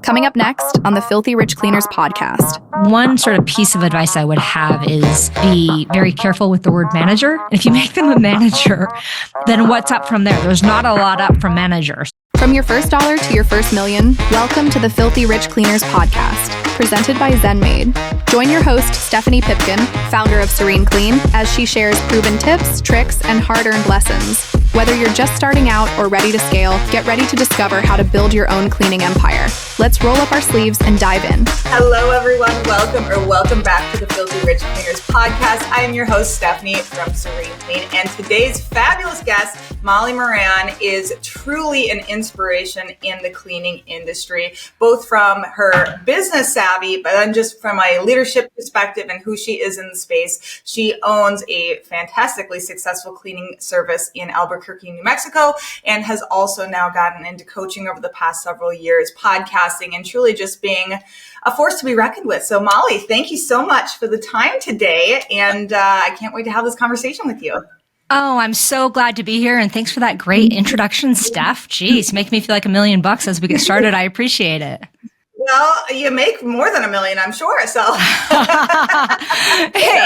Coming up next on the Filthy Rich Cleaners podcast. One sort of piece of advice I would have is be very careful with the word manager. If you make them a manager, then what's up from there? There's not a lot up from managers. From your first dollar to your first million, welcome to the Filthy Rich Cleaners podcast, presented by ZenMade. Join your host, Stephanie Pipkin, founder of Serene Clean, as she shares proven tips, tricks, and hard-earned lessons. Whether you're just starting out or ready to scale, get ready to discover how to build your own cleaning empire. Let's roll up our sleeves and dive in. Hello, everyone. Welcome back to the Filthy Rich Cleaners podcast. I am your host, Stephanie from Serene Clean, and today's fabulous guest, Molly Moran, is truly an inspiration in the cleaning industry, both from her business savvy, but then just from a leadership perspective and who she is in the space. She owns a fantastically successful cleaning service in Albuquerque, New Mexico, and has also now gotten into coaching over the past several years, podcasting, and truly just being a force to be reckoned with. So Molly, thank you so much for the time today, and I can't wait to have this conversation with you. Oh, I'm so glad to be here, and thanks for that great introduction, Steph. Jeez, make me feel like $1 million as we get started. I appreciate it. Well, you make more than $1 million, I'm sure. So,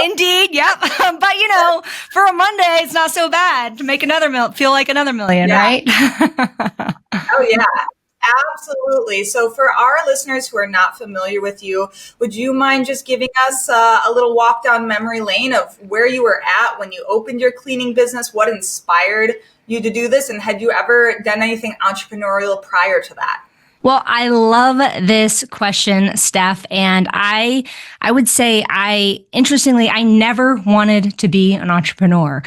indeed, yep. But for a Monday, it's not so bad to make feel like another million, right? Oh yeah. Absolutely. So for our listeners who are not familiar with you, would you mind just giving us a little walk down memory lane of where you were at when you opened your cleaning business? What inspired you to do this? And had you ever done anything entrepreneurial prior to that? Well, I love this question, Steph. And I would say interestingly, I never wanted to be an entrepreneur.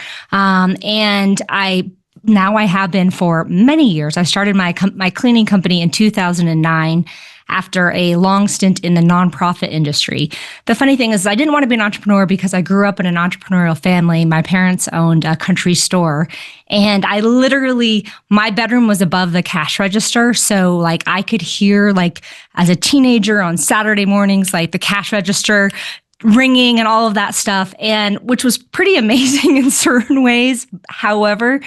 Now I have been for many years. I started my cleaning company in 2009 after a long stint in the nonprofit industry. The funny thing is I didn't want to be an entrepreneur because I grew up in an entrepreneurial family. My parents owned a country store, and my bedroom was above the cash register. So I could hear as a teenager on Saturday mornings, the cash register ringing and all of that stuff, and which was pretty amazing in certain ways. However,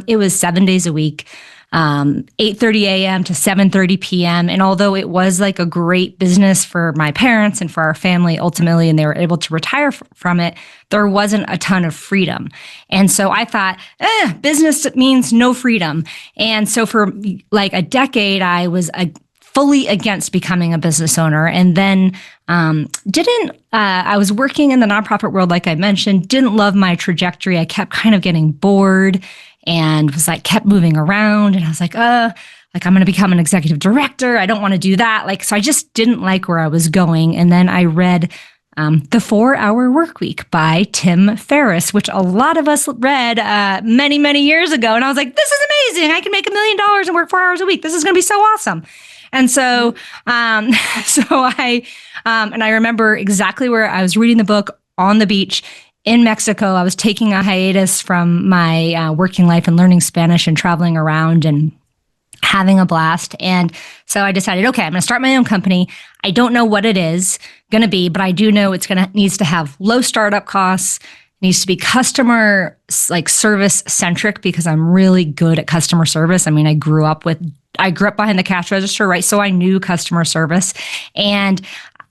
it was 7 days a week, 8:30 a.m. to 7:30 p.m. And although it was a great business for my parents and for our family ultimately, and they were able to retire from it, there wasn't a ton of freedom. And so I thought, business means no freedom. And so for a decade, I was fully against becoming a business owner. And then I was working in the nonprofit world, like I mentioned, didn't love my trajectory. I kept kind of getting bored and was kept moving around. And I was I'm going to become an executive director. I don't want to do that. So I just didn't like where I was going. And then I read The 4-Hour Workweek by Tim Ferriss, which a lot of us read many, many years ago. And I was like, this is amazing. I can make $1 million and work 4 hours a week. This is going to be so awesome. And so, I remember exactly where I was reading the book on the beach in Mexico. I was taking a hiatus from my working life and learning Spanish and traveling around and having a blast. And so I decided, okay, I'm going to start my own company. I don't know what it is going to be, but I do know needs to have low startup costs, needs to be customer service centric because I'm really good at customer service. I mean, I grew up behind the cash register, right? So I knew customer service. And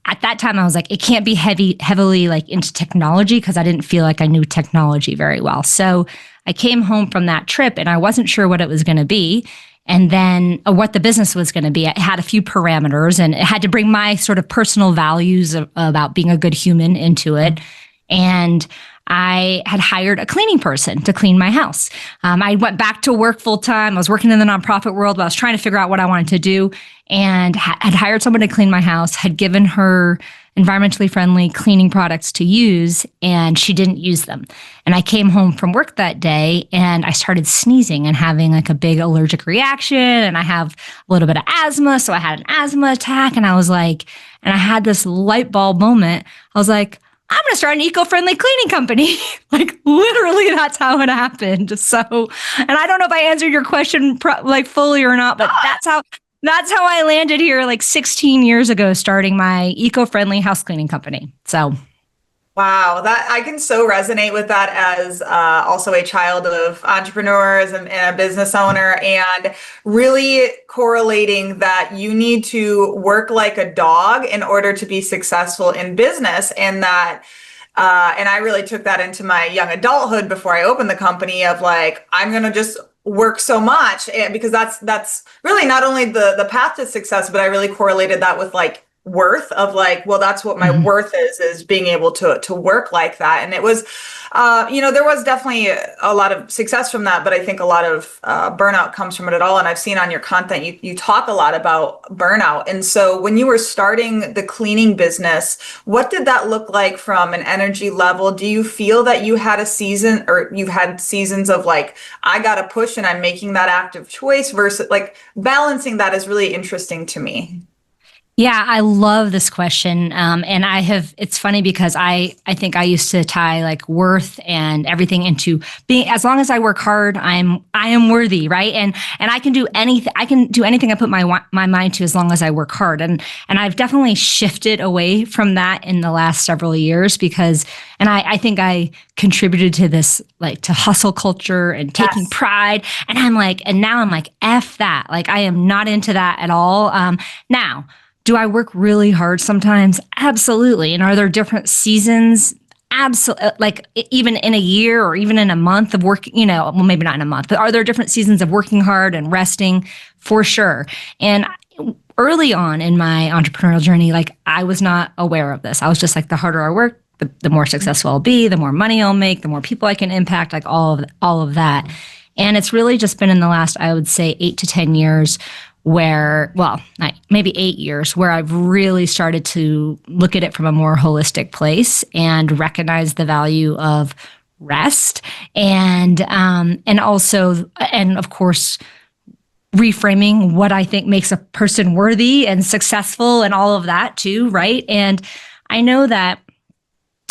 at that time, I was it can't be heavily into technology because I didn't feel like I knew technology very well. So I came home from that trip and I wasn't sure what it was going to be. And then what the business was going to be. It had a few parameters and it had to bring my sort of personal values about being a good human into it. And I had hired a cleaning person to clean my house. I went back to work full time. I was working in the nonprofit world, but I was trying to figure out what I wanted to do and had hired someone to clean my house, had given her environmentally friendly cleaning products to use, and she didn't use them. And I came home from work that day and I started sneezing and having a big allergic reaction. And I have a little bit of asthma. So I had an asthma attack and and I had this light bulb moment. I was I'm going to start an eco-friendly cleaning company. Literally, that's how it happened. So, and I don't know if I answered your question fully or not, but that's how I landed here 16 years ago, starting my eco-friendly house cleaning company. So Wow, that I can so resonate with that as also a child of entrepreneurs and a business owner, and really correlating that you need to work like a dog in order to be successful in business, and that and I really took that into my young adulthood before I opened the company of like, I'm going to just work so much because that's really not only the path to success, but I really correlated that with like worth of like, well, that's what my Mhm. worth is being able to work like that. And it was, there was definitely a lot of success from that, but I think a lot of burnout comes from it at all. And I've seen on your content, you talk a lot about burnout. And so when you were starting the cleaning business, what did that look like from an energy level? Do you feel that you had a season or you've had seasons of like, I got to push and I'm making that active choice versus like balancing that is really interesting to me. Yeah, I love this question. And it's funny because I think I used to tie like worth and everything into being, as long as I work hard, I am worthy. Right. And I can do anything I put my mind to as long as I work hard. And I've definitely shifted away from that in the last several years and I think I contributed to this, like to hustle culture and taking Yes. pride. And now I'm like, F that. Like I am not into that at all. Now, do I work really hard sometimes? Absolutely. And are there different seasons? Absolutely. Like even in a year or even in a month of work, well, maybe not in a month, but are there different seasons of working hard and resting? For sure. And early on in my entrepreneurial journey, like I was not aware of this. I was just like, the harder I work, the more successful I'll be, the more money I'll make, the more people I can impact, like all of that. And it's really just been in the last, I would say, 8 to 10 years maybe 8 years, where I've really started to look at it from a more holistic place and recognize the value of rest and also, and of course, reframing what I think makes a person worthy and successful and all of that too, right? And I know that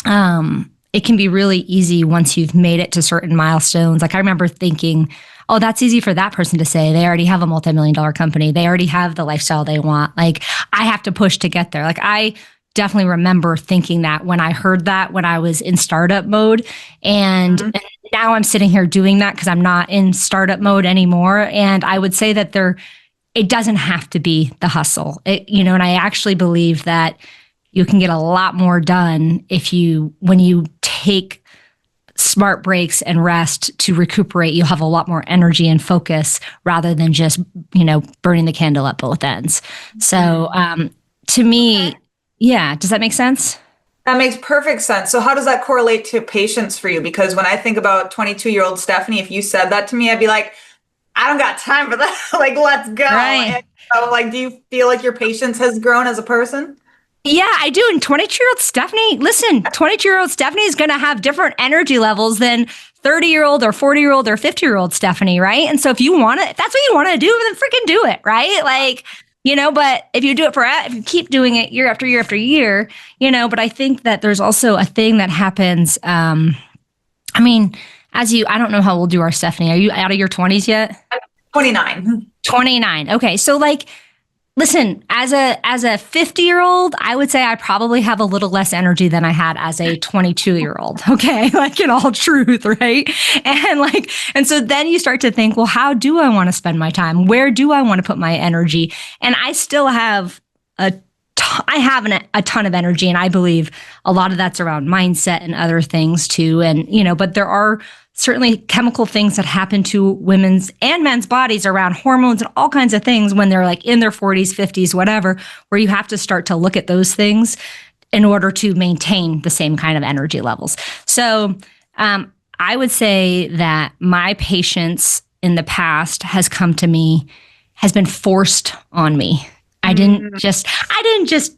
it can be really easy once you've made it to certain milestones. Like I remember thinking, oh, that's easy for that person to say. They already have a multi-million-dollar company. They already have the lifestyle they want. Like I have to push to get there. Like I definitely remember thinking that when I heard that when I was in startup mode. And now I'm sitting here doing that because I'm not in startup mode anymore. And I would say that it doesn't have to be the hustle. And I actually believe that you can get a lot more done when you take smart breaks and rest to recuperate. You'll have a lot more energy and focus rather than just, burning the candle at both ends. So to me, yeah, does that make sense? That makes perfect sense. So how does that correlate to patience for you? Because when I think about 22-year-old Stephanie, if you said that to me, I'd be like, I don't got time for that. Like, let's go. Right. And so, like, do you feel like your patience has grown as a person? Yeah, I do. And 22-year-old Stephanie, listen, 22-year-old Stephanie is going to have different energy levels than 30-year-old or 40-year-old or 50-year-old Stephanie, right? And so if you want it, if that's what you want to do, then freaking do it, right? Like, but if you do it if you keep doing it year after year after year, but I think that there's also a thing that happens. I don't know how old you are, Stephanie. Are you out of your 20s yet? 29. 29. Okay. So like, listen, as a 50-year-old, I would say I probably have a little less energy than I had as a 22-year-old. Okay. Like in all truth, right? And so then you start to think, well, how do I want to spend my time? Where do I want to put my energy? And I still have a ton of energy. And I believe a lot of that's around mindset and other things too. And, but there are certainly chemical things that happen to women's and men's bodies around hormones and all kinds of things when they're like in their 40s, 50s, whatever, where you have to start to look at those things in order to maintain the same kind of energy levels. So I would say that my patience in the past has been forced on me. I didn't just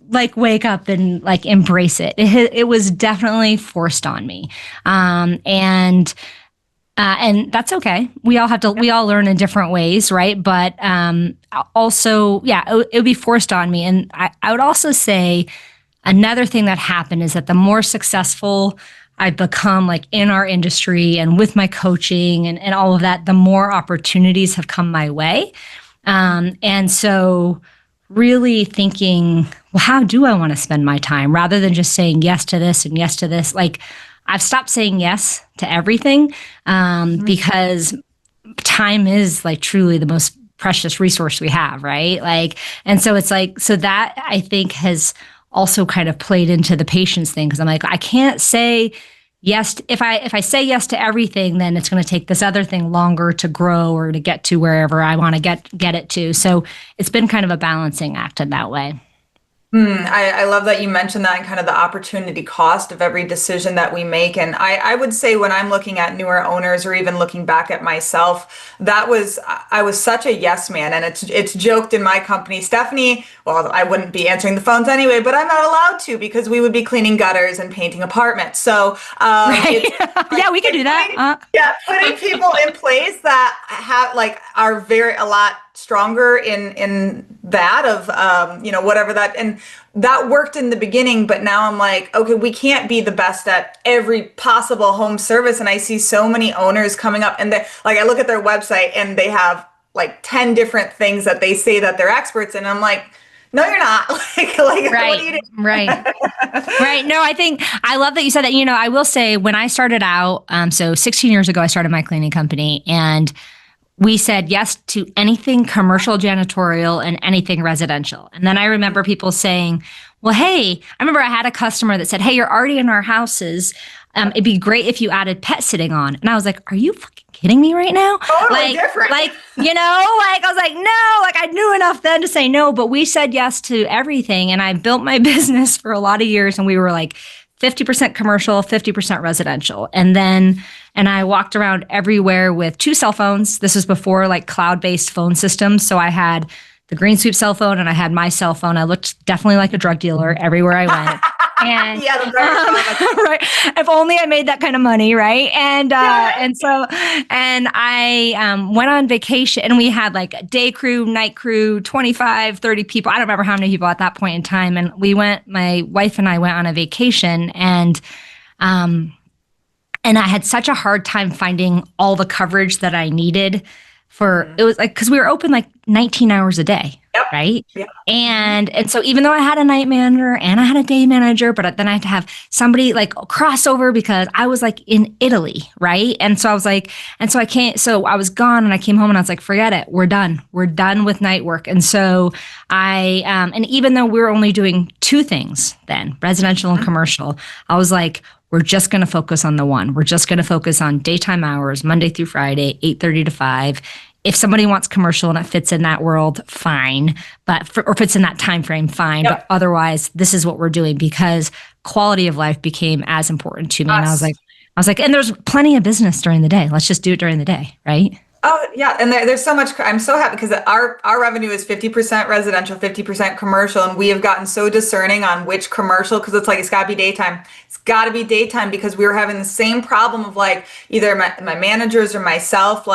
like wake up and like embrace it. It was definitely forced on me. And that's okay. We all learn in different ways, right? But also, yeah, it would be forced on me. And I would also say another thing that happened is that the more successful I've become like in our industry and with my coaching and all of that, the more opportunities have come my way. And so really thinking, well, how do I want to spend my time rather than just saying yes to this and yes to this? Like, I've stopped saying yes to everything because time is like truly the most precious resource we have, right? Like, and so it's like, so that I think has also kind of played into the patience thing, because I'm like, I can't say yes. If I say yes to everything, then it's going to take this other thing longer to grow or to get to wherever I want to get it to. So it's been kind of a balancing act in that way. I love that you mentioned that and kind of the opportunity cost of every decision that we make. And I would say when I'm looking at newer owners or even looking back at myself, I was such a yes man. And it's joked in my company, Stephanie, well, I wouldn't be answering the phones anyway, but I'm not allowed to because we would be cleaning gutters and painting apartments. So right. Yeah, we could do that. Putting people in place that are a lot stronger in that of whatever that, and that worked in the beginning, but now I'm like, okay, we can't be the best at every possible home service. And I see so many owners coming up and I look at their website and they have like 10 different things that they say that they're experts in. I'm like, no, you're not. Right. What are you doing? Right. Right. No, I love that you said that. I will say when I started out, so 16 years ago, I started my cleaning company, and we said yes to anything commercial janitorial and anything residential. And then I remember people saying, well, hey, I remember I had a customer that said, hey, you're already in our houses. It'd be great if you added pet sitting on. And I was like, are you fucking kidding me right now? Totally different. I was like, no, I knew enough then to say no, but we said yes to everything. And I built my business for a lot of years, and we were like 50% commercial, 50% residential. And I walked around everywhere with 2 cell phones. This was before like cloud-based phone systems. So I had the Green Sweep cell phone and I had my cell phone. I looked definitely like a drug dealer everywhere I went. And right. If only I made that kind of money, right? And I went on vacation, and we had like a day crew, night crew, 25, 30 people. I don't remember how many people at that point in time. And my wife and I went on a vacation, and I had such a hard time finding all the coverage that I needed it was like, because we were open like 19 hours a day. Yep. Right. Yep. And so even though I had a night manager and I had a day manager, but then I had to have somebody like crossover because I was like in Italy. Right. And so I was like, so I was gone, and I came home and I was like, forget it. We're done with night work. And so and even though we were only doing 2 things then, residential and commercial, I was like, we're just going to focus on the one. We're just going to focus on daytime hours, Monday through Friday, 8:30 to 5. If somebody wants commercial and it fits in that world, fine. Or fits in that time frame, fine. Yep. But otherwise, this is what we're doing, because quality of life became as important to me. And I was like, and there's plenty of business during the day. Let's just do it during the day, right? Oh, yeah. And there's so much. I'm so happy because our revenue is 50% residential, 50% commercial. And we have gotten so discerning on which commercial, because it's got to be daytime. It's got to be daytime, because we were having the same problem of like either my managers or myself,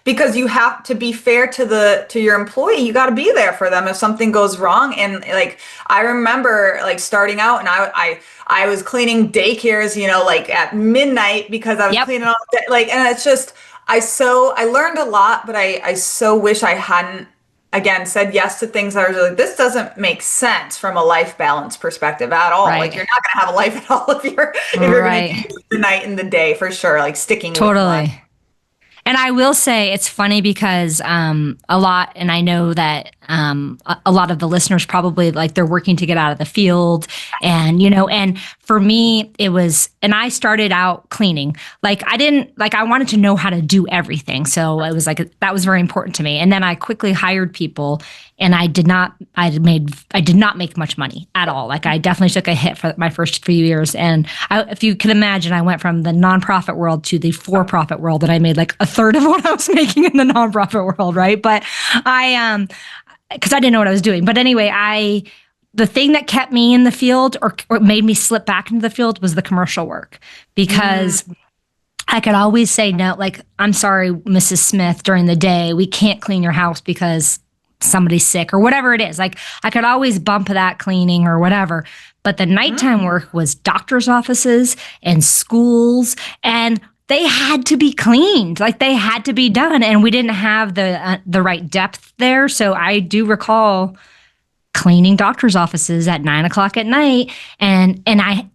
because you have to be fair to your employee. You got to be there for them if something goes wrong. And I remember starting out, and I was cleaning daycares, at midnight because I was cleaning all day. And it's just, I learned a lot, but I so wish I hadn't, again, said yes to things that I was like, this doesn't make sense from a life balance perspective at all. Right. You're not going to have a life at all if you're going to do the night and the day, for sure, sticking totally. With life. And I will say it's funny because a lot, and I know that a lot of the listeners probably they're working to get out of the field, and and for me it was, and I started out cleaning. I wanted to know how to do everything, so it was that was very important to me. And then I quickly hired people, and I did not make much money at all. I definitely took a hit for my first few years. And if you can imagine, I went from the nonprofit world to the for-profit world, and I made a third of what I was making in the nonprofit world, right? But because I didn't know what I was doing. But anyway, the thing that kept me in the field or made me slip back into the field was the commercial work, because I could always say no, I'm sorry, Mrs. Smith, during the day, we can't clean your house because somebody's sick or whatever it is. I could always bump that cleaning or whatever. But the nighttime work was doctor's offices and schools, and they had to be cleaned. They had to be done. And we didn't have the right depth there. So I do recall cleaning doctor's offices at 9 o'clock at night. And I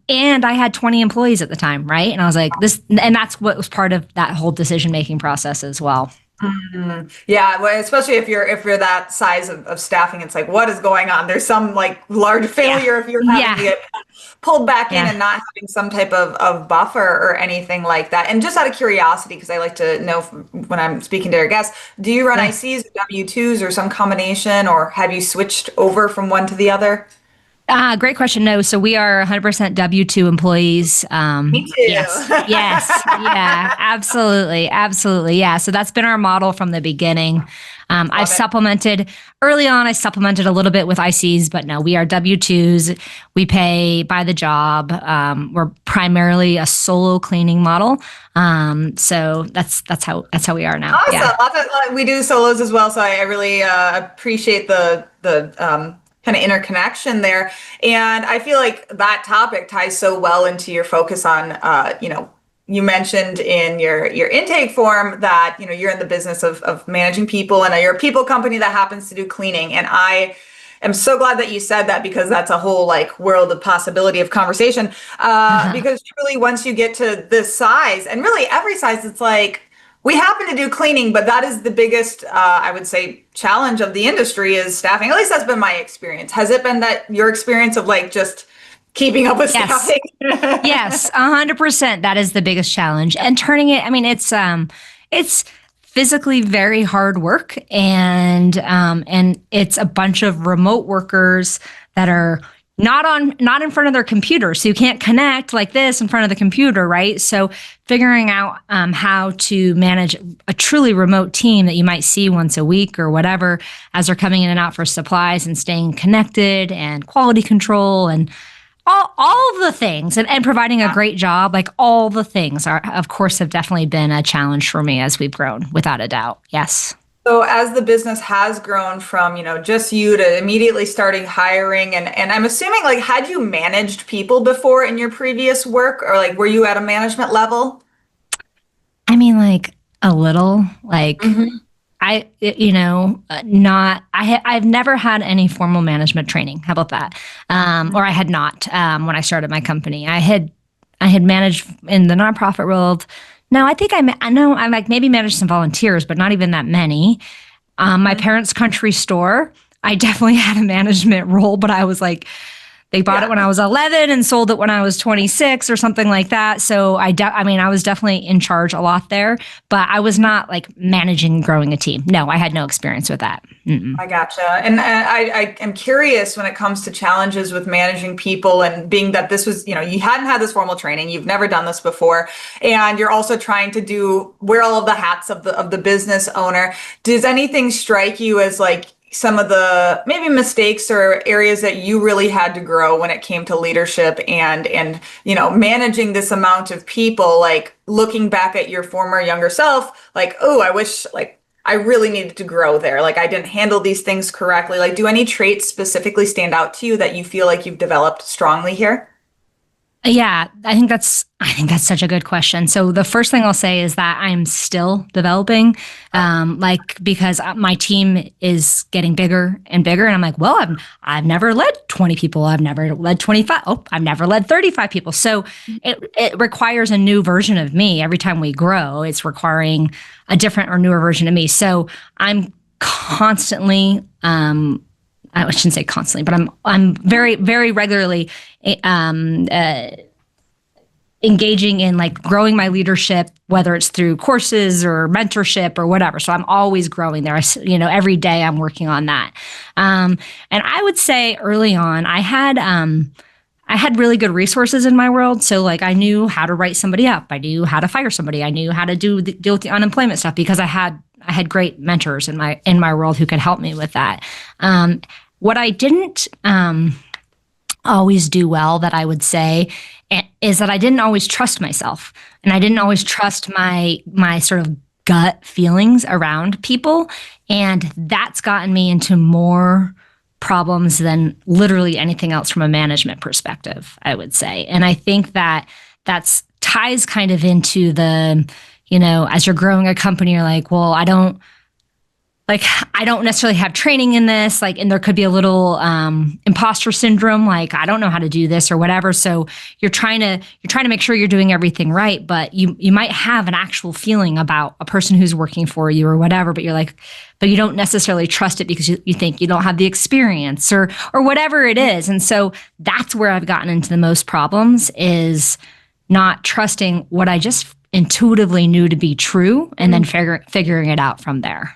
had 20 employees at the time. Right. And I was like, and that's what was part of that whole decision-making process as well. Yeah, well, especially if you're that size of staffing, it's like, what is going on? There's some like large failure if you're having to get pulled back in and not having some type of buffer or anything like that. And just out of curiosity, because I like to know when I'm speaking to your guests, do you run ICs, W-2s, or some combination, or have you switched over from one to the other? Great question. No, so we are 100% W-2 employees. Me too. Yes, yeah, absolutely. Yeah, so that's been our model from the beginning. I supplemented a little bit with ICs, but no, we are W-2s. We pay by the job. We're primarily a solo cleaning model. So that's how we are now. Awesome. Yeah. We do solos as well. So I really appreciate the kind of interconnection there. And I feel like that topic ties so well into your focus on, you mentioned in your intake form that, you're in the business of managing people, and you're a people company that happens to do cleaning. And I am so glad that you said that, because that's a whole like world of possibility of conversation. Because truly, once you get to this size, and really every size, it's like, we happen to do cleaning, but that is the biggest, I would say, challenge of the industry is staffing. At least that's been my experience. Has it been that your experience of like just keeping up with staffing? Yes, 100%. That is the biggest challenge. And turning it, I mean, it's physically very hard work, and it's a bunch of remote workers that are not in front of their computer. So you can't connect like this in front of the computer, right? So figuring out how to manage a truly remote team that you might see once a week or whatever, as they're coming in and out for supplies, and staying connected, and quality control, and all of the things, and providing a great job, like all the things are, of course, have definitely been a challenge for me as we've grown, without a doubt. Yes. So as the business has grown from, just you to immediately starting hiring, and I'm assuming, like, had you managed people before in your previous work, or like, were you at a management level? I mean, like a little, like I've never had any formal management training. How about that? Or I had not, when I started my company. I had managed in the nonprofit world. No, I think I like maybe managed some volunteers, but not even that many. My parents' country store, I definitely had a management role, but I was like, they bought it when I was 11 and sold it when I was 26 or something like that. So I was definitely in charge a lot there, but I was not like managing and growing a team. No, I had no experience with that. I gotcha. And I am curious when it comes to challenges with managing people, and being that this was, you hadn't had this formal training, you've never done this before, and you're also trying to wear all of the hats of the business owner. Does anything strike you as like some of the maybe mistakes or areas that you really had to grow when it came to leadership and managing this amount of people, like looking back at your former younger self, like, oh, I wish like I really needed to grow there. Like I didn't handle these things correctly. Like, do any traits specifically stand out to you that you feel like you've developed strongly here? Yeah, I think that's such a good question. So the first thing I'll say is that I'm still developing, because my team is getting bigger and bigger, and I'm like, well, I've never led 20 people, I've never led 25, I've never led 35 people. So it requires a new version of me every time we grow. It's requiring a different or newer version of me. So I'm constantly, I shouldn't say constantly, but I'm very, very regularly engaging in like growing my leadership, whether it's through courses or mentorship or whatever. So I'm always growing there. Every day I'm working on that. And I would say early on, I had really good resources in my world. So like I knew how to write somebody up. I knew how to fire somebody. I knew how to deal with the unemployment stuff, because I had great mentors in my world who could help me with that. What I didn't always do well, that I would say, is that I didn't always trust myself, and I didn't always trust my sort of gut feelings around people, and that's gotten me into more problems than literally anything else from a management perspective, I would say. And I think that's ties kind of into the, as you're growing a company, you're like, well, I don't like, I don't necessarily have training in this, like, and there could be a little imposter syndrome, like, I don't know how to do this or whatever. So you're trying to make sure you're doing everything right, but you might have an actual feeling about a person who's working for you or whatever, but you're like, but you don't necessarily trust it because you think you don't have the experience or whatever it is. And so that's where I've gotten into the most problems, is not trusting what I just intuitively knew to be true, and then figuring it out from there.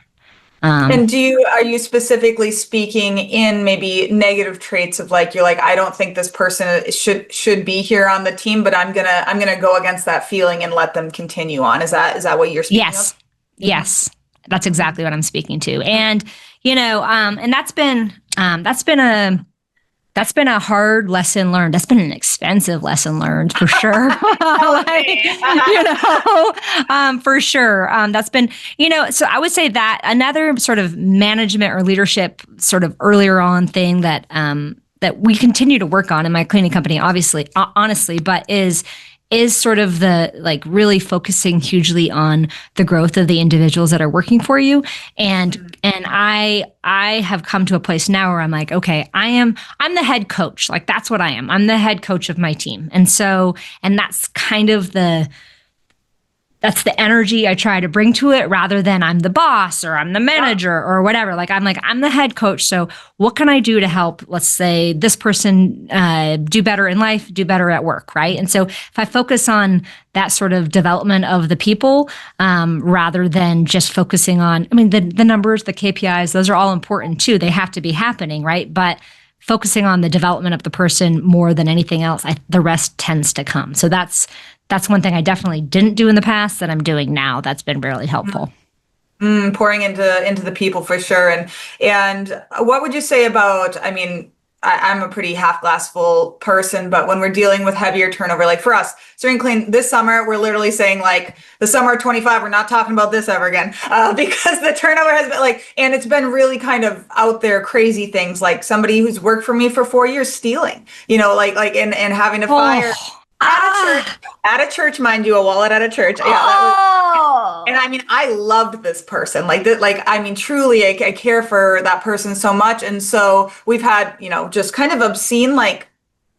And are you specifically speaking in maybe negative traits of like, you're like, I don't think this person should be here on the team, but I'm gonna go against that feeling and let them continue on. Is that what you're speaking of? Yes, that's exactly what I'm speaking to. And and that's been a hard lesson learned. That's been an expensive lesson learned for sure. For sure. That's been, so I would say that another sort of management or leadership sort of earlier on thing that we continue to work on in my cleaning company, obviously, honestly, but is sort of the like really focusing hugely on the growth of the individuals that are working for you. And I have come to a place now where I'm like, okay, I'm the head coach. Like, that's what I am. I'm the head coach of my team. And that's kind of that's the energy I try to bring to it, rather than I'm the boss or I'm the manager or whatever. Like, I'm the head coach. So what can I do to help, let's say, this person do better in life, do better at work, right? And so if I focus on that sort of development of the people, rather than just focusing on, the numbers, the KPIs, those are all important too. They have to be happening, right? But focusing on the development of the person more than anything else, the rest tends to come. So that's one thing I definitely didn't do in the past that I'm doing now. That's been really helpful. Pouring into the people for sure. And what would you say about, I'm a pretty half glass full person, but when we're dealing with heavier turnover, like for us, Serene Clean, this summer, we're literally saying like the summer of 25, we're not talking about this ever again, because the turnover has been like, and it's been really kind of out there, crazy things, like somebody who's worked for me for 4 years stealing, and having to fire. At a church, mind you, a wallet at a church. Yeah, I loved this person. Truly, I care for that person so much. And so we've had, just kind of obscene, like,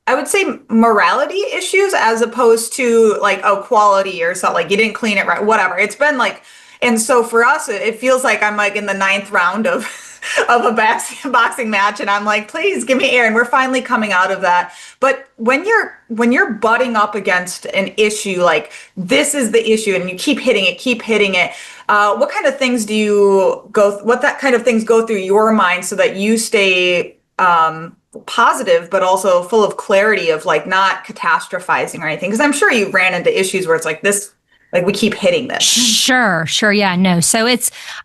I would say morality issues, as opposed to like, quality or something, like you didn't clean it right, whatever. It's been like, and so for us, it feels like I'm like in the 9th round of a boxing match, and I'm like, please give me air. And we're finally coming out of that. But when you're butting up against an issue, like this is the issue, and you keep hitting it, what kind of things go through your mind so that you stay positive, but also full of clarity of like not catastrophizing or anything? Because I'm sure you ran into issues where it's like this, like we keep hitting this. Sure. Yeah, no. So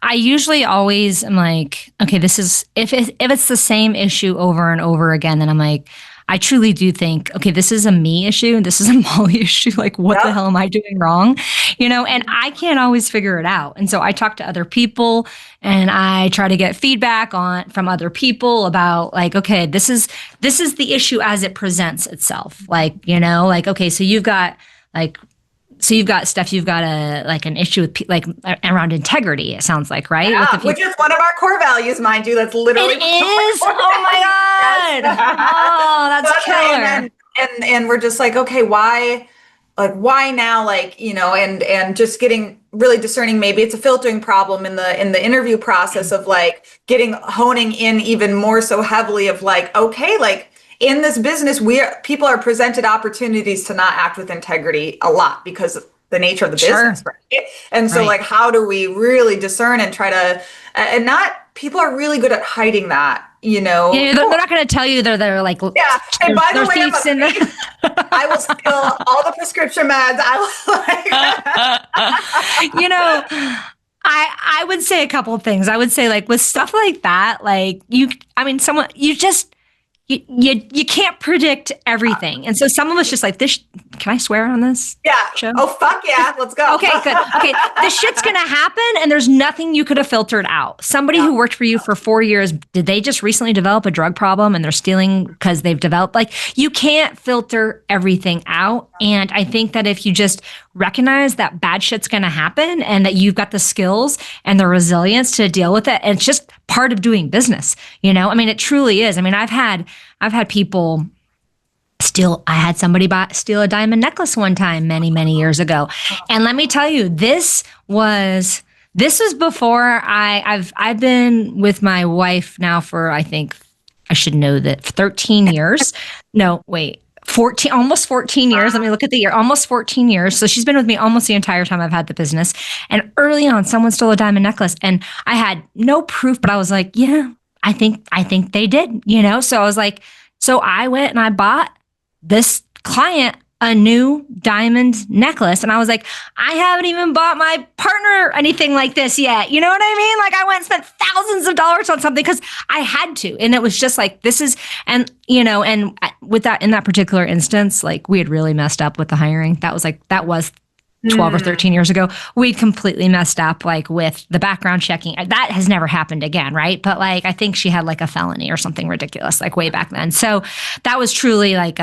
I usually always am like, okay, this is, if it's the same issue over and over again, then I'm like, I truly do think, okay, this is a me issue. This is a Molly issue. Like, what the hell am I doing wrong? And I can't always figure it out. And so I talk to other people and I try to get feedback from other people about like, okay, this is the issue as it presents itself. Like, okay, so you've got Steph, you've got an issue with around integrity, it sounds like, right? Yeah, which is one of our core values, mind you. That's literally it is. Oh my God! Oh, that's killer. And we're just like, okay, why now? And just getting really discerning. Maybe it's a filtering problem in the interview process of like honing in even more so heavily of like, okay, like. In this business, people are presented opportunities to not act with integrity a lot because of the nature of the business, right? And so like, how do we really discern and try to, and not, people are really good at hiding that, Yeah, they're not going to tell you they're like, yeah. And by the way, I will steal all the prescription meds. I would say a couple of things. I would say like with stuff like that, like you can't predict everything. And so some of us just like this. Can I swear on this? Yeah. Show? Oh, fuck yeah. Let's go. Okay, good. Okay. This shit's going to happen and there's nothing you could have filtered out. Somebody who worked for you for 4 years, did they just recently develop a drug problem and they're stealing because they've developed, like, you can't filter everything out. And I think that if you just recognize that bad shit's going to happen and that you've got the skills and the resilience to deal with it, and it's just part of doing business, you know? I mean, it truly is. I mean, I've had people I had somebody steal a diamond necklace one time many years ago. And let me tell you, this was before I've been with my wife now for, I think I should know that, 13 years. No, wait. 14, almost 14 years. Let me look at the year. Almost 14 years. So she's been with me almost the entire time I've had the business. And early on, someone stole a diamond necklace and I had no proof, but I was like, yeah, I think they did, you know? So I was like, so I went and I bought this client a new diamond necklace. And I was like, I haven't even bought my partner anything like this yet. You know what I mean? Like, I went and spent thousands of dollars on something because I had to. And it was just like, this is, and, you know, and with that, in that particular instance, like, we had really messed up with the hiring. That was 12 or 13 years ago. We'd completely messed up, like, with the background checking. That has never happened again, right? But, like, I think she had like a felony or something ridiculous, like, way back then. So that was truly like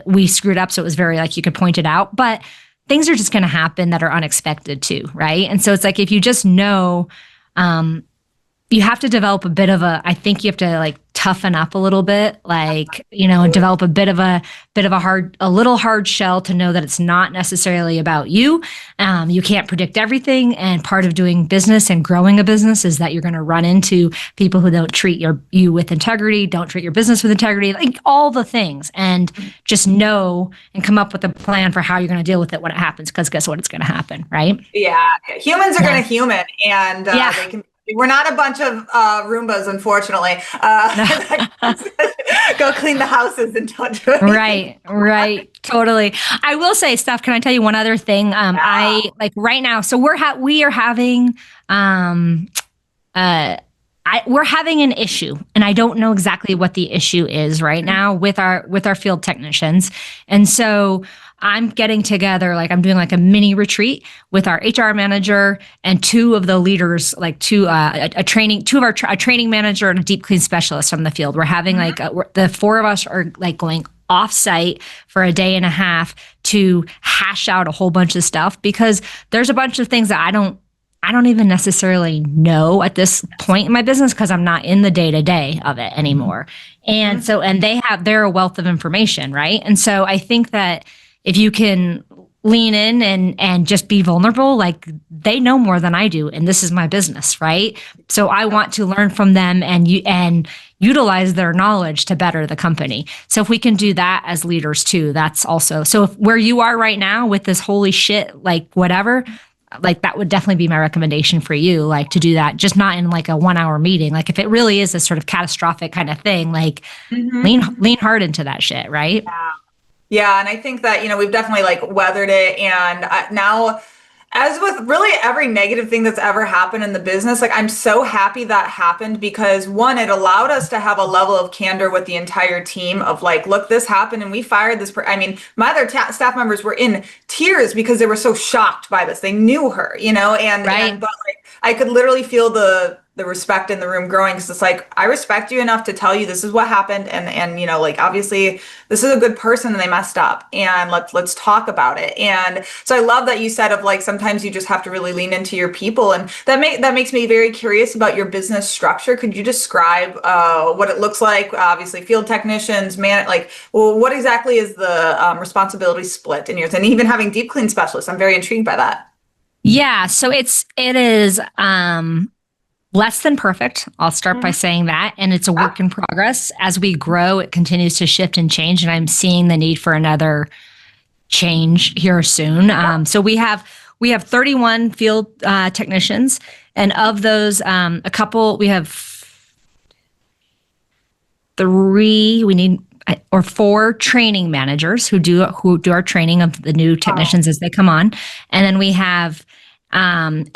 we screwed up. So it was very, like, you could point it out, but things are just going to happen that are unexpected too, right? And so it's like, if you just know, you have to develop a bit of I think you have to, like, toughen up a little bit, like, you know, and develop a little hard shell to know that it's not necessarily about you. You can't predict everything. And part of doing business and growing a business is that you're going to run into people who don't treat you with integrity, don't treat your business with integrity, like all the things, and just know and come up with a plan for how you're going to deal with it when it happens. Because guess what? It's going to happen, right? Yeah. Humans are going to human, and they can. We're not a bunch of Roombas, unfortunately. Go clean the houses and don't do it. Right. Totally. I will say, Steph, can I tell you one other thing? I like right now. So we're having an issue, and I don't know exactly what the issue is right now with our field technicians. And so I'm getting together, like, I'm doing like a mini retreat with our HR manager and two of the leaders, like a training manager and a deep clean specialist from the field. We're having the four of us are like going off-site for a day and a half to hash out a whole bunch of stuff, because there's a bunch of things that I don't even necessarily know at this point in my business, because I'm not in the day-to-day of it anymore. And so, and they're a wealth of information, right? And so I think that if you can lean in and just be vulnerable, like, they know more than I do, and this is my business, right? So I want to learn from them and utilize their knowledge to better the company. So if we can do that as leaders too, that's also, so if where you are right now with this holy shit, like, whatever, like, that would definitely be my recommendation for you, like, to do that, just not in like a 1 hour meeting. Like, if it really is a sort of catastrophic kind of thing, like, lean hard into that shit, right? Yeah. And I think that, you know, we've definitely like weathered it. And now, as with really every negative thing that's ever happened in the business, like, I'm so happy that happened, because one, it allowed us to have a level of candor with the entire team of like, look, this happened and we fired this. I mean, my other staff members were in tears because they were so shocked by this. They knew her, you know, but like, I could literally feel the respect in the room growing, because it's like, I respect you enough to tell you this is what happened, and you know, like, obviously this is a good person and they messed up, and let's talk about it. And so I love that you said of like, sometimes you just have to really lean into your people, and that makes me very curious about your business structure. Could you describe what it looks like? Obviously, field technicians, what exactly is the responsibility split in yours, and even having deep clean specialists? I'm very intrigued by that. Yeah, so it is less than perfect. I'll start by saying that. And it's a work in progress. As we grow, it continues to shift and change. And I'm seeing the need for another change here soon. So we have 31 field technicians. And of those, we have 4 training managers who do our training of the new technicians as they come on. And then we have, and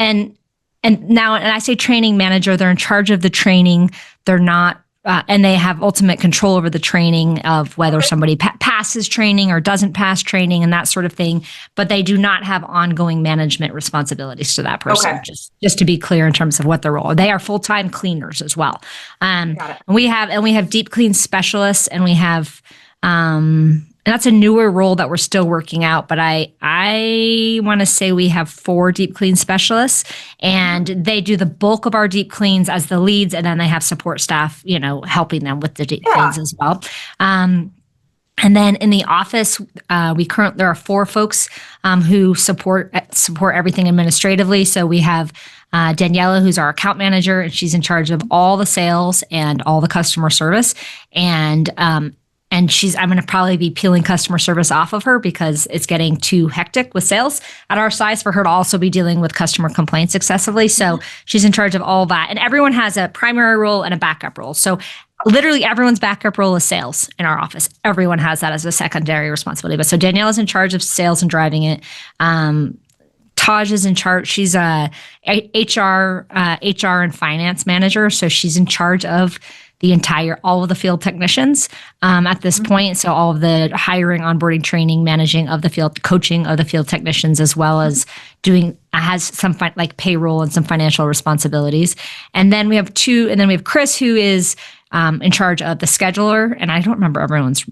I say training manager, they're in charge of the training. They're not and they have ultimate control over the training of whether somebody passes training or doesn't pass training and that sort of thing. But they do not have ongoing management responsibilities to that person. Okay. Just to be clear in terms of what their role. They are full-time cleaners as well. And we have deep clean specialists, and we have and that's a newer role that we're still working out. But I want to say we have 4 deep clean specialists, and they do the bulk of our deep cleans as the leads, and then they have support staff, helping them with the deep cleans as well. And then in the office, there are 4 folks who support everything administratively. So we have Daniela, who's our account manager, and she's in charge of all the sales and all the customer service. And I'm going to probably be peeling customer service off of her because it's getting too hectic with sales at our size for her to also be dealing with customer complaints excessively. So she's in charge of all that. And everyone has a primary role and a backup role. So literally everyone's backup role is sales in our office. Everyone has that as a secondary responsibility. But so Daniela's in charge of sales and driving it. Taj is in charge. She's a HR and finance manager. So she's in charge of all of the field technicians at this point. So all of the hiring, onboarding, training, managing of the field, coaching of the field technicians, as well as has some payroll and some financial responsibilities. And then we have Chris, who is in charge of the scheduler. And I don't remember everyone's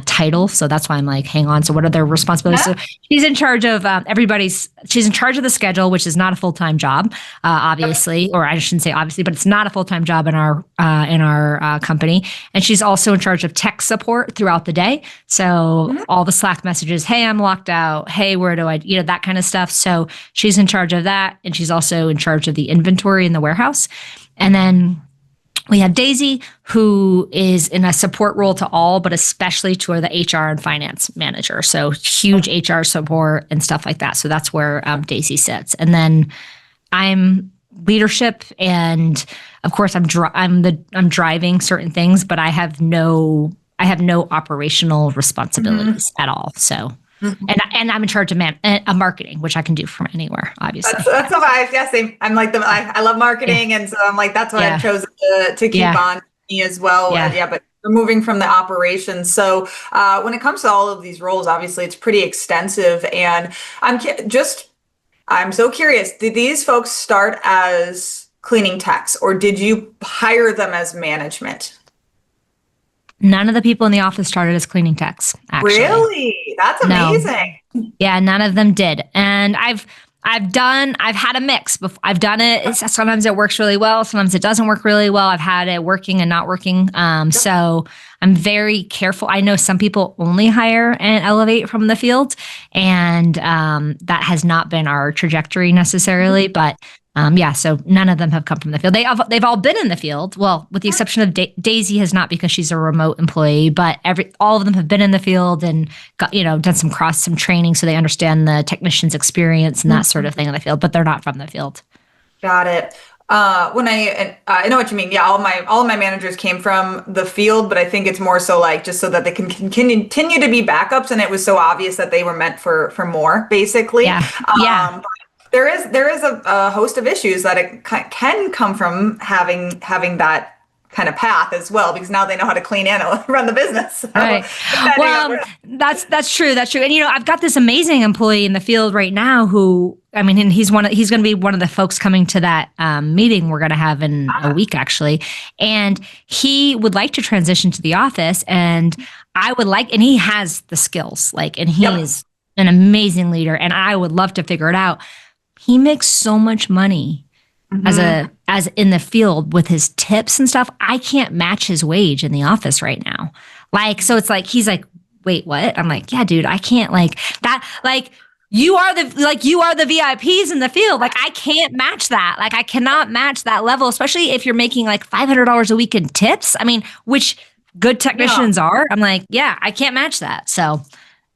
title. So that's why I'm like, hang on. So what are their responsibilities? So she's in charge of she's in charge of the schedule, which is not a full-time job, obviously, or I shouldn't say obviously, but it's not a full-time job in our company. And she's also in charge of tech support throughout the day. So all the Slack messages, hey, I'm locked out. Hey, where do I, that kind of stuff. So she's in charge of that. And she's also in charge of the inventory in the warehouse. And then we have Daisy, who is in a support role to all, but especially to the HR and finance manager. So huge HR support and stuff like that. So that's where Daisy sits. And then I'm leadership, and of course I'm driving certain things, but I have no operational responsibilities at all. So. And I'm in charge of marketing, which I can do from anywhere, obviously. That's what same. I'm like I love marketing, and so I'm like that's what I've chosen to keep on me as well. But removing from the operations. So when it comes to all of these roles, obviously it's pretty extensive, and I'm so curious. Did these folks start as cleaning techs, or did you hire them as management? None of the people in the office started as cleaning techs, actually. Really? That's amazing. No. Yeah, none of them did. And I've had a mix. I've done it. Sometimes it works really well. Sometimes it doesn't work really well. I've had it working and not working. So I'm very careful. I know some people only hire and elevate from the field, and that has not been our trajectory necessarily. But so none of them have come from the field. They've all been in the field. Well, with the exception of Daisy has not, because she's a remote employee, but all of them have been in the field and got, done some training, so they understand the technician's experience and that sort of thing in the field, but they're not from the field. Got it. When I know what you mean. Yeah, all of my managers came from the field, but I think it's more so just so that they can continue to be backups, and it was so obvious that they were meant for more, basically. Yeah. There is a host of issues that it can come from having that kind of path as well, because now they know how to clean and run the business. So, right. Well, that's true. That's true. And I've got this amazing employee in the field right now who, and he's going to be one of the folks coming to that meeting we're going to have in a week, actually. And he would like to transition to the office, and and he has the skills, and he is an amazing leader, and I would love to figure it out. He makes so much money as in the field with his tips and stuff. I can't match his wage in the office right now. So it's he's like, wait, what? I'm like, yeah, dude, I can't that. You are the VIPs in the field. I can't match that. I cannot match that level, especially if you're making $500 a week in tips. Which good technicians are. I'm like, yeah, I can't match that. So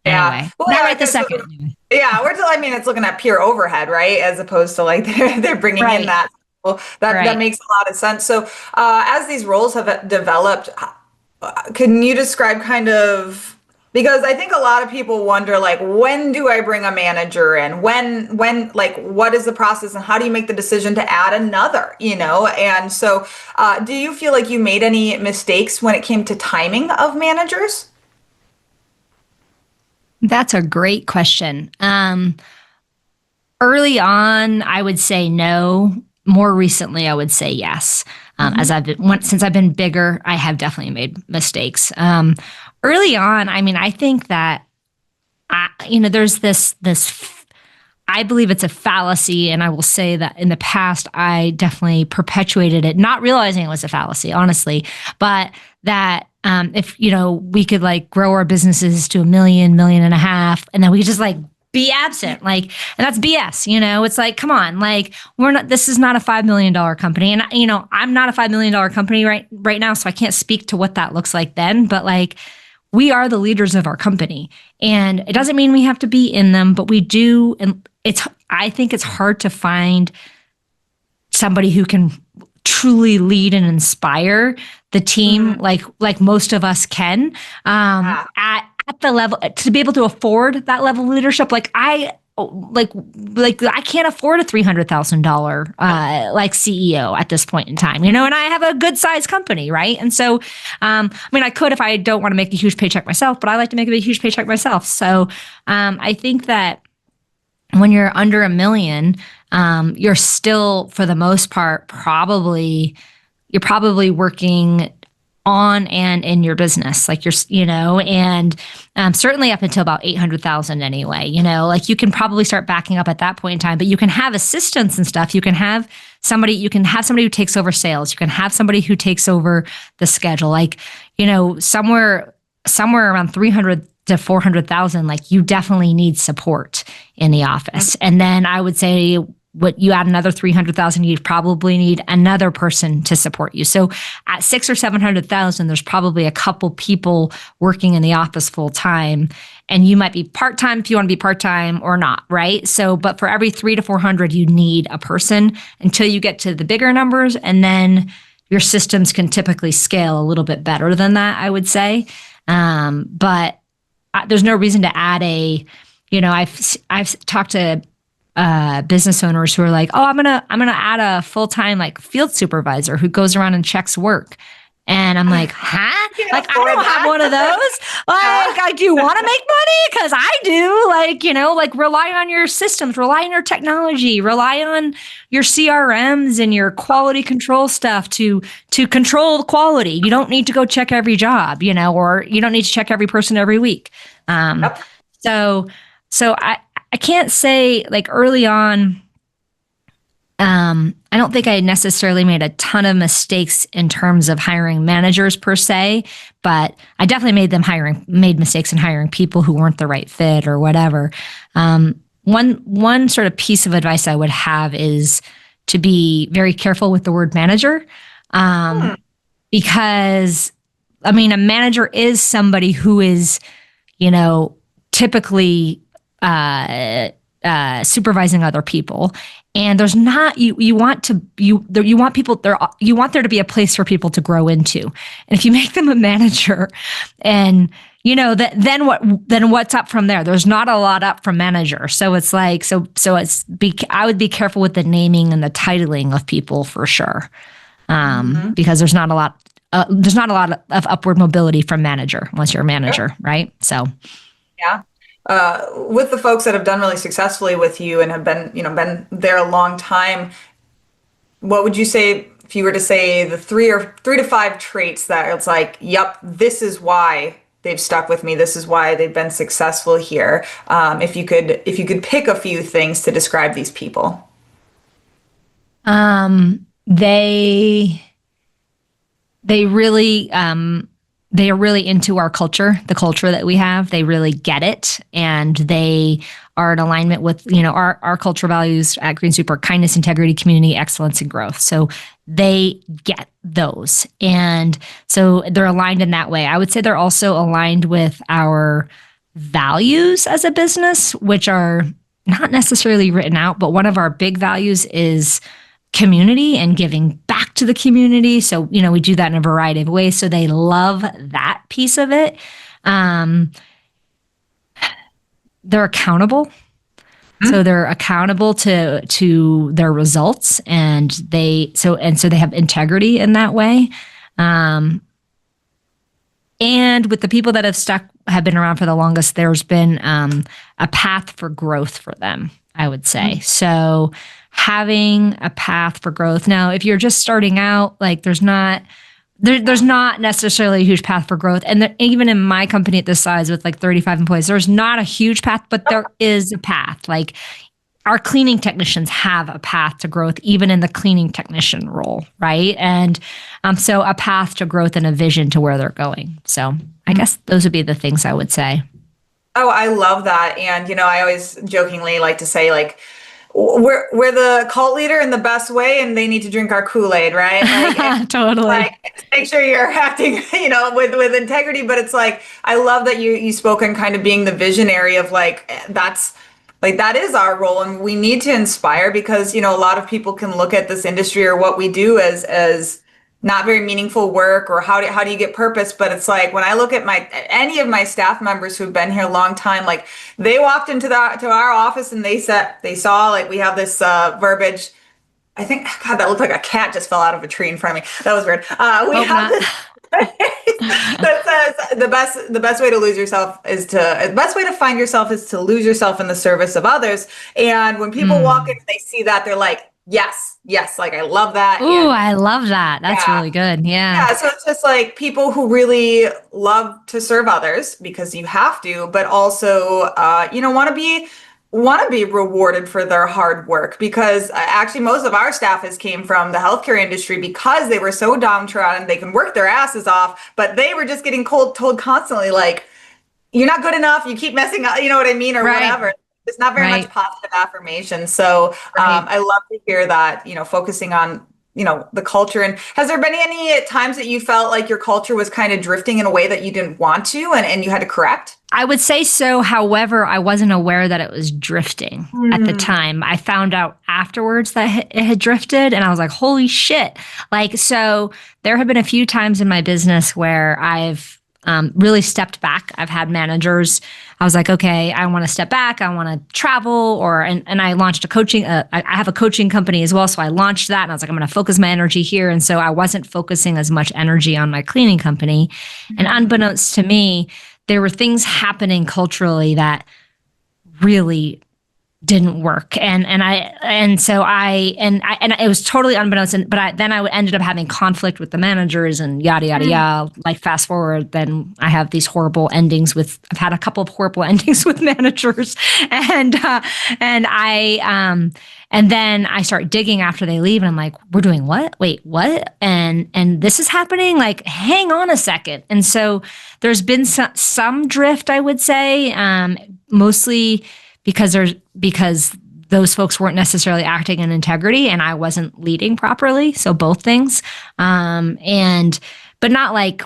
anyway, not right this second. Yeah, it's looking at pure overhead, right? As opposed to they're bringing in that. Well, that makes a lot of sense. So as these roles have developed, can you describe kind of Because I think a lot of people wonder, like, when do I bring a manager in? Like, what is the process and how do you make the decision to add another, And so, do you feel like you made any mistakes when it came to timing of managers? That's a great question. Early on, I would say no. More recently, I would say yes. As since I've been bigger, I have definitely made mistakes. Early on, I mean, I think that there's this. I believe it's a fallacy, and I will say that in the past, I definitely perpetuated it, not realizing it was a fallacy, honestly, but that if we could like grow our businesses to 1 million, 1.5 million, and then we could just like be absent, like, and that's BS. It's like, come on, like this is not a $5 million company, and I'm not a $5 million company right now, so I can't speak to what that looks like then, but like, we are the leaders of our company, and it doesn't mean we have to be in them, but we do. And I think it's hard to find somebody who can truly lead and inspire the team like most of us can at the level to be able to afford that level of leadership. Like I can't afford a $300,000 like CEO at this point in time, and I have a good sized company, right? And so, I mean, I could if I don't want to make a huge paycheck myself, but I like to make a huge paycheck myself. So, I think that when you're under 1 million, you're still, for the most part, you're probably working on and in your business, like and certainly up until about 800,000 anyway, like you can probably start backing up at that point in time, but you can have assistants and stuff. You can have somebody who takes over sales. You can have somebody who takes over the schedule, like, somewhere around 300 to 400,000, like you definitely need support in the office. And then I would say, what you add another 300,000, you probably need another person to support you. So at 600,000 or 700,000, there's probably a couple people working in the office full time, and you might be part time if you want to be part time or not, right? So, but for every 300 to 400, you need a person until you get to the bigger numbers, and then your systems can typically scale a little bit better than that, I would say. But there's no reason to add I've talked to business owners who are like, oh, I'm gonna add a full-time like field supervisor who goes around and checks work. And I'm like, huh? Like, I don't have one of those. Like, do you want to make money? Because I do. Like, rely on your systems, rely on your technology, rely on your CRMs and your quality control stuff to control quality. You don't need to go check every job, or you don't need to check every person every week. So I can't say, like, early on, I don't think I necessarily made a ton of mistakes in terms of hiring managers per se, but I definitely made mistakes in hiring people who weren't the right fit or whatever. One sort of piece of advice I would have is to be very careful with the word manager, because, I mean, a manager is somebody who is, typically supervising other people, and there's not you want there to be a place for people to grow into. And if you make them a manager, and then what's up from there? There's not a lot up from manager. So it's like I would be careful with the naming and the titling of people for sure, because there's not a lot of upward mobility from manager once you're a manager, right? So yeah. With the folks that have done really successfully with you and have been there a long time, what would you say if you were to say the 3 to 5 traits that it's like, yep, this is why they've stuck with me. This is why they've been successful here. If you could pick a few things to describe these people. They are really into our culture, the culture that we have. They really get it, and they are in alignment with, our culture values at Green Soup are kindness, integrity, community, excellence, and growth. So they get those. And so they're aligned in that way. I would say they're also aligned with our values as a business, which are not necessarily written out, but one of our big values is community and giving back to the community. So, we do that in a variety of ways. So they love that piece of it. they're accountable. So they're accountable to their results, and so they have integrity in that way. And with the people that have been around for the longest, there's been a path for growth for them, I would say. So having a path for growth. Now, if you're just starting out, like there's not necessarily a huge path for growth. And even in my company at this size with like 35 employees, there's not a huge path, but there is a path. Like our cleaning technicians have a path to growth, even in the cleaning technician role, right? And so a path to growth and a vision to where they're going. So I guess those would be the things I would say. Oh, I love that. And, I always jokingly like to say, like, we're the cult leader in the best way, and they need to drink our Kool-Aid, right? Like, totally. Like, make sure you're acting, with integrity. But it's like, I love that you spoke on kind of being the visionary of that is our role, and we need to inspire, because a lot of people can look at this industry or what we do as not very meaningful work, or how do you get purpose? But it's like, when I look at any of my staff members who've been here a long time, like they walked to our office and they saw like we have this verbiage. I think, God, that looked like a cat just fell out of a tree in front of me. That was weird. We have this that says the best way to lose yourself the best way to find yourself is to lose yourself in the service of others. And when people walk in and they see that, they're like, yes, like, I love that. Ooh, I love that. That's really good. Yeah. So it's just like people who really love to serve others, because you have to, but also, want to be rewarded for their hard work, because actually most of our staff came from the healthcare industry, because they were so downtrodden. They can work their asses off, but they were just getting told constantly, like, you're not good enough. You keep messing up, you know what I mean? Or whatever. It's not very much positive affirmation. So I love to hear that, focusing on, the culture. And has there been any times that you felt like your culture was kind of drifting in a way that you didn't want to, and you had to correct? I would say so. However, I wasn't aware that it was drifting at the time. I found out afterwards that it had drifted, and I was like, holy shit. Like, so there have been a few times in my business where I've really stepped back. I've had managers. I was like, okay, I want to step back. I want to travel, and I launched a coaching. I have a coaching company as well, so I launched that, and I was like, I'm going to focus my energy here. And so I wasn't focusing as much energy on my cleaning company. And unbeknownst to me, there were things happening culturally that really didn't work. And so it was totally unbeknownst. But then I ended up having conflict with the managers and yada, yada, yada. Like, fast forward, then I have these horrible endings I've had a couple of horrible endings with managers. And then I start digging after they leave, and I'm like, we're doing what? Wait, what? And this is happening? Like, hang on a second. And so there's been some drift, I would say, mostly because those folks weren't necessarily acting in integrity, and I wasn't leading properly. So both things. But not like,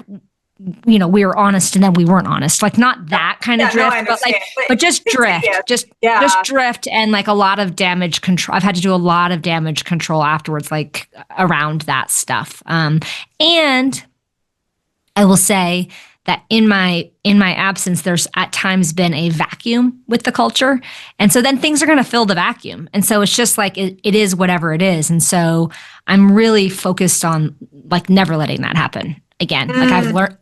we were honest and then we weren't honest. Like, not that kind of drift, but just drift, just drift, and like a lot of damage control. I've had to do a lot of damage control afterwards, like around that stuff. And I will say that in my absence, there's at times been a vacuum with the culture. And so then things are going to fill the vacuum. And so it's just like, it is whatever it is. And so I'm really focused on like never letting that happen again. Like,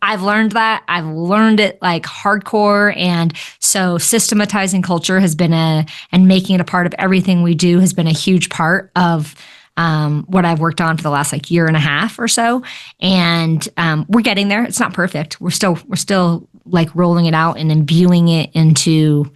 I've learned that. I've learned it like hardcore. And so systematizing culture has been and making it a part of everything we do has been a huge part of what I've worked on for the last like year and a half or so. And we're getting there. It's not perfect. We're still like rolling it out and imbuing it into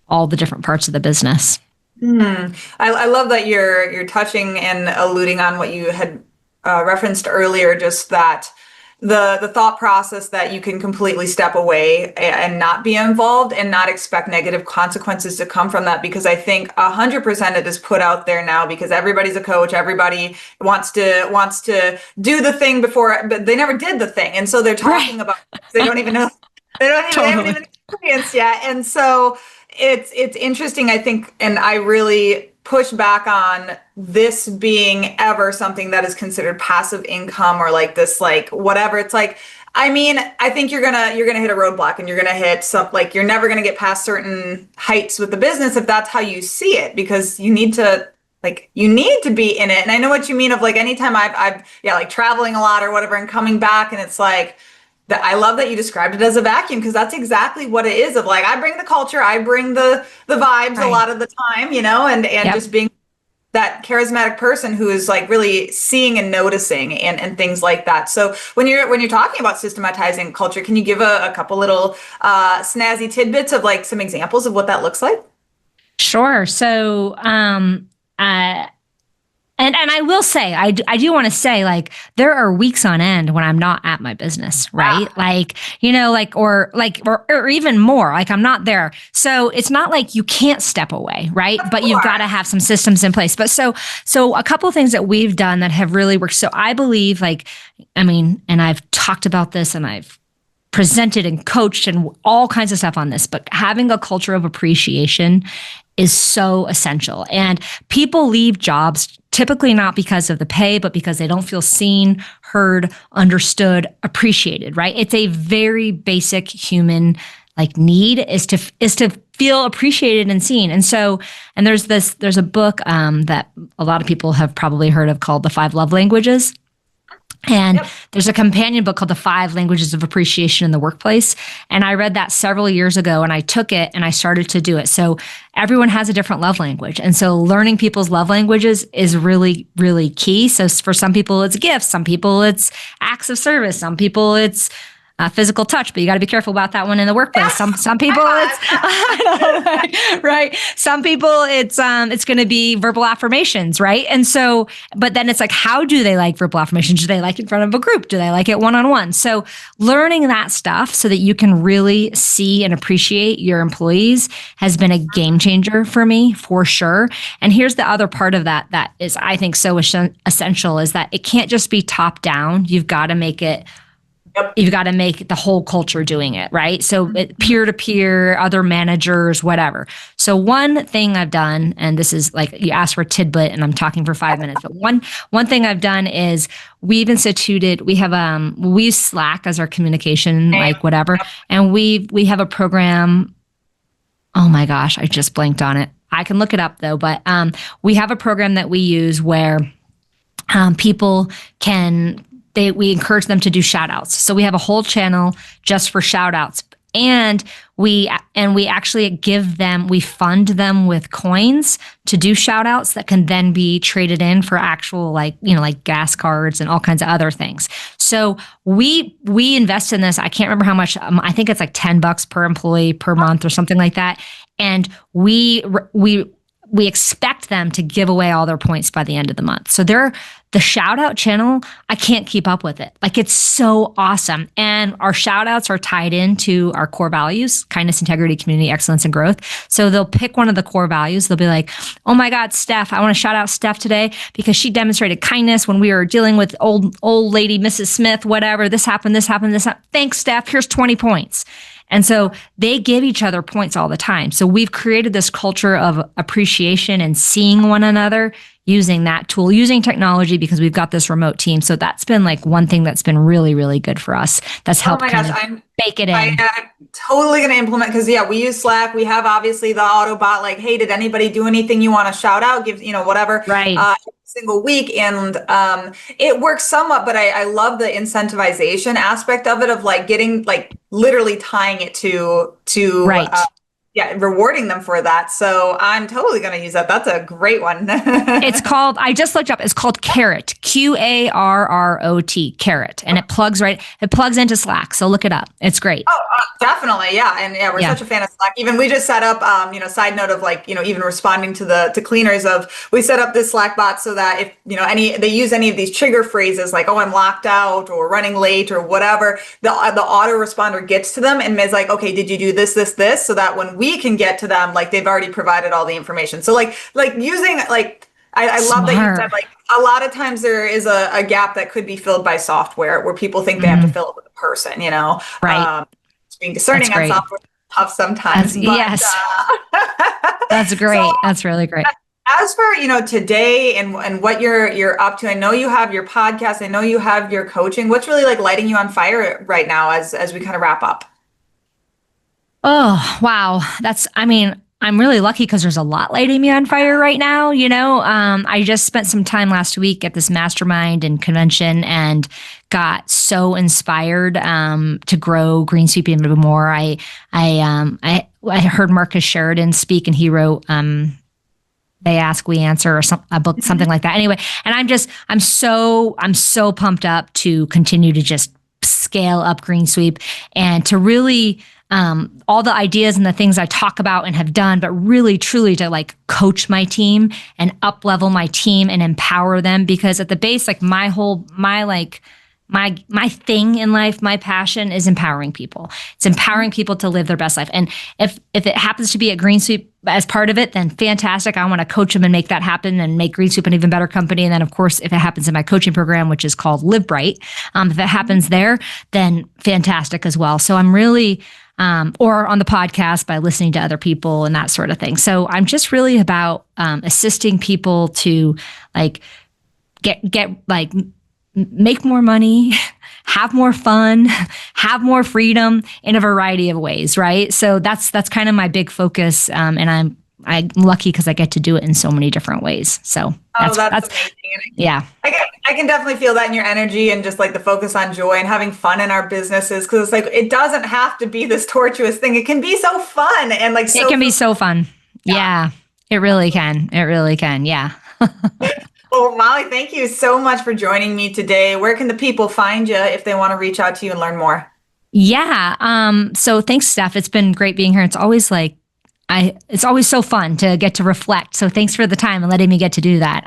all the different parts of the business. I love that you're touching and alluding on what you had referenced earlier, just that the thought process that you can completely step away and not be involved and not expect negative consequences to come from that. Because I think 100% it is put out there now, because everybody's a coach. Everybody wants to do the thing before, but they never did the thing. And so they're talking about, they don't even know, they haven't even experienced yet. And so it's interesting, I think, and I really push back on this being ever something that is considered passive income or like this, like whatever. It's like, I mean, I think you're gonna hit a roadblock, and you're gonna hit some, like, you're never gonna get past certain heights with the business if that's how you see it, because you need to be in it. And I know what you mean of like, anytime I've like traveling a lot or whatever and coming back, and it's like that. I love that you described it as a vacuum, because that's exactly what it is. Of like, I bring the culture, I bring the vibes a lot of the time, and just being that charismatic person who is like really seeing and noticing and things like that. So when you're talking about systematizing culture, can you give a couple little snazzy tidbits of like some examples of what that looks like? Sure. So, and I will say, I do want to say, like, there are weeks on end when I'm not at my business, right? Like, or even more, like I'm not there. So it's not like you can't step away, right? But you've got to have some systems in place. But so a couple of things that we've done that have really worked. So I believe, and I've talked about this, and I've presented and coached and all kinds of stuff on this, but having a culture of appreciation is so essential. And people leave jobs typically not because of the pay, but because they don't feel seen, heard, understood, appreciated, right? It's a very basic human need is to feel appreciated and seen. And so, and there's a book that a lot of people have probably heard of called The 5 Love Languages. And there's a companion book called The 5 Languages of Appreciation in the Workplace. And I read that several years ago, and I took it and I started to do it. So everyone has a different love language. And so learning people's love languages is really, really key. So for some people, it's gifts. Some people, it's acts of service. Some people, it's physical touch, but you got to be careful about that one in the workplace. Some people it's right. Some people it's going to be verbal affirmations, right? And so, but then it's like, how do they like verbal affirmations? Do they like it in front of a group? Do they like it one-on-one? So learning that stuff so that you can really see and appreciate your employees has been a game changer for me, for sure. And here's the other part of that is, I think, so essential, is that it can't just be top down. You've got to make it. You've got to make the whole culture doing it, right? So peer-to-peer, other managers, whatever. So one thing I've done, and this is like, you asked for a tidbit and I'm talking for 5 minutes, but one thing I've done is we use Slack as our communication, like whatever. And we have a program. Oh my gosh, I just blanked on it. I can look it up though, but we have a program that we use where people can, we encourage them to do shout outs. So we have a whole channel just for shout outs. And we actually we fund them with coins to do shout outs that can then be traded in for actual like gas cards and all kinds of other things. So we invest in this. I can't remember how much. I think it's like $10 per employee per month or something like that. And we expect them to give away all their points by the end of the month. So the shout out channel, I can't keep up with it. Like, it's so awesome. And our shout outs are tied into our core values: kindness, integrity, community, excellence, and growth. So they'll pick one of the core values. They'll be like, oh my God, Steph, I want to shout out Steph today because she demonstrated kindness when we were dealing with old lady, Mrs. Smith, whatever. This happened. Thanks, Steph. Here's 20 points. And so they give each other points all the time. So we've created this culture of appreciation and seeing one another using that tool, using technology, because we've got this remote team. So that's been like one thing that's been really, really good for us. That's helped bake it in. I'm totally going to implement, because we use Slack. We have obviously the Autobot, like, hey, did anybody do anything you want to shout out? Give, whatever. Right. Single week. And it works somewhat, but I love the incentivization aspect of it, of like getting, like, literally tying it to right. Rewarding them for that. So I'm totally going to use that. That's a great one. It's called, I just looked up, it's called Carrot, QARROT, Carrot. And it plugs into Slack. So look it up. It's great. Oh, definitely. Yeah. And we're such a fan of Slack. Even we just set up, side note of like, even responding to cleaners we set up this Slack bot so that if, they use any of these trigger phrases like, oh, I'm locked out or running late or whatever, the autoresponder gets to them and is like, okay, did you do this, so that when we can get to them, like, they've already provided all the information. So like using, like, I love that you said, like, a lot of times there is a gap that could be filled by software where people think they have to fill it with a person, Right. Being discerning on software is tough sometimes. Yes. That's great. So, that's really great. as for, today and what you're up to, I know you have your podcast, I know you have your coaching. What's really like lighting you on fire right now as we kind of wrap up? Oh, wow. I'm really lucky because there's a lot lighting me on fire right now. I just spent some time last week at this mastermind and convention and got so inspired to grow Green Sweep even more. I heard Marcus Sheridan speak, and he wrote They Ask, We Answer, or a book, something like that. Anyway, and I'm so pumped up to continue to just scale up Green Sweep and to really all the ideas and the things I talk about and have done, but really truly to like coach my team and up level my team and empower them, because at the base, like my thing in life, my passion is empowering people. It's empowering people to live their best life. And if it happens to be at Green Sweep as part of it, then fantastic. I want to coach them and make that happen and make Green Sweep an even better company. And then of course, if it happens in my coaching program, which is called Live Bright, if it happens there, then fantastic as well. So I'm really, or on the podcast by listening to other people and that sort of thing. So I'm just really about assisting people to like get like make more money, have more fun, have more freedom in a variety of ways, right? So that's kind of my big focus, and I'm lucky because I get to do it in so many different ways. So that's amazing. Yeah. I can definitely feel that in your energy and just like the focus on joy and having fun in our businesses, because it's like it doesn't have to be this tortuous thing. It can be so fun and like it can be so fun. Yeah, it really can. It really can. Yeah. Well, Molly, thank you so much for joining me today. Where can the people find you if they want to reach out to you and learn more? Yeah. So thanks, Steph. It's been great being here. It's always it's always so fun to get to reflect. So thanks for the time and letting me get to do that.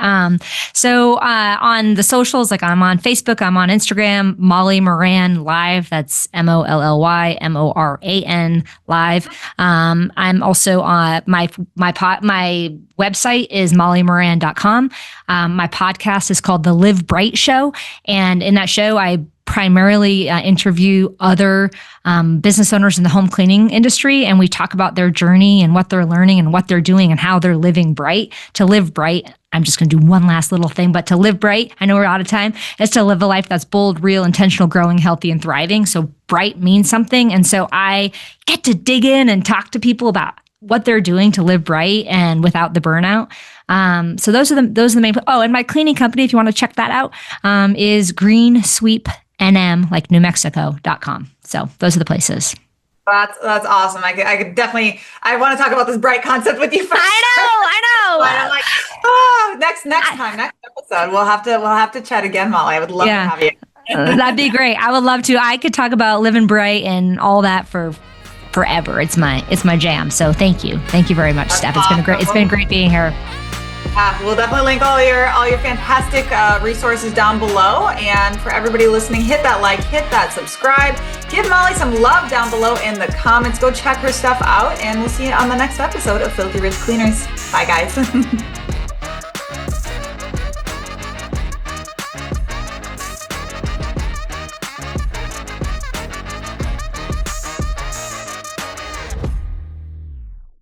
So on the socials, like I'm on Facebook, I'm on Instagram, Molly Moran Live. That's Molly Moran Live. I'm also on my website is mollymoran.com. My podcast is called The Live Bright Show. And in that show, I primarily interview other business owners in the home cleaning industry, and we talk about their journey and what they're learning and what they're doing and how they're living bright. To live bright, I'm just going to do one last little thing, but to live bright, I know we're out of time, is to live a life that's bold, real, intentional, growing, healthy, and thriving. So bright means something. And so I get to dig in and talk to people about what they're doing to live bright and without the burnout. So those are the main. Oh, and my cleaning company, if you want to check that out, is Green Sweep NM, like New Mexico.com. So those are the places. That's awesome. I could definitely, I want to talk about this bright concept with you first. I know. But I'm like, next episode, we'll have to chat again, Molly. I would love to have you. That'd be great. I would love to. I could talk about living bright and all that for forever. It's my jam. So thank you very much, Steph. It's been great being here. We'll definitely link all your fantastic resources down below. And for everybody listening, hit that like, hit that subscribe, give Molly some love down below in the comments. Go check her stuff out, and we'll see you on the next episode of Filthy Rich Cleaners. Bye, guys.